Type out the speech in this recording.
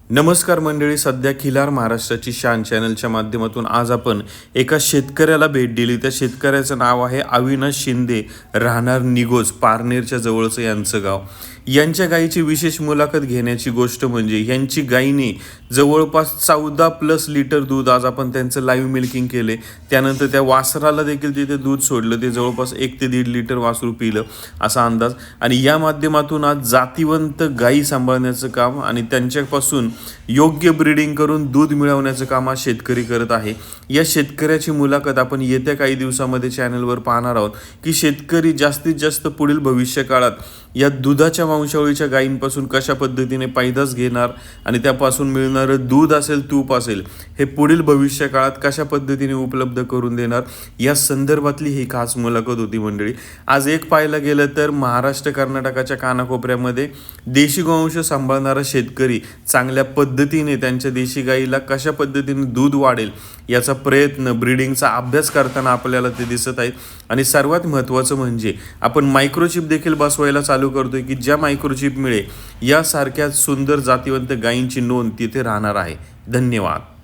नमस्कार मंडळी, सध्या खिलार महाराष्ट्राची शान चॅनलच्या माध्यमातून आज आपण एका शेतकऱ्याला भेट दिली. त्या शेतकऱ्याचं नाव आहे अविनाश शिंदे, राहणार निगोज, पारनेरच्या जवळचं यांचं गाव. यांच्या गायीची विशेष मुलाखत घेण्याची गोष्ट म्हणजे यांची गायीने जवळपास 14+ लिटर दूध, आज आपण त्यांचं लाईव्ह मिल्किंग केले. त्यानंतर त्या वासराला देखील तिथे दूध सोडलं, ते जवळपास 1 ते 1.5 लिटर वासरू पिलं असा अंदाज. आणि या माध्यमातून आज जातीवंत गायी सांभाळण्याचं काम आणि त्यांच्यापासून योग्य ब्रीडिंग करून दूध मिळवण्याचं काम हा शेतकरी करत आहे. या शेतकऱ्याची मुलाखत आपण येत्या काही दिवसामध्ये चॅनलवर पाहणार आहोत की शेतकरी जास्तीत जास्त पुढील भविष्य काळात या दुधाच्या वंशावळीच्या गायींपासून कशा पद्धतीने पैदास घेणार आणि त्यापासून मिळणारं दूध असेल, तूप असेल, हे पुढील भविष्य काळात कशा पद्धतीने उपलब्ध करून देणार, या संदर्भातली ही खास मुलाखत होती मंडळी. आज एक पाहायला गेलं तर महाराष्ट्र कर्नाटकाच्या कानाकोपऱ्यामध्ये देशी गोवंश सांभाळणारा शेतकरी चांगल्या पद्धतीने त्यांच्या देशी गाईला कशा पद्धतीने दूध वाढेल याचा प्रयत्न, ब्रीडिंगचा अभ्यास करताना आपल्याला ते दिसत आहेत. आणि सर्वात महत्त्वाचं म्हणजे आपण मायक्रोचिप देखील बसवायला चालू करतोय की ज्या मायक्रोचिपमुळे यासारख्या सुंदर जातीवंत गायींची नोंद तिथे राहणार आहे. धन्यवाद.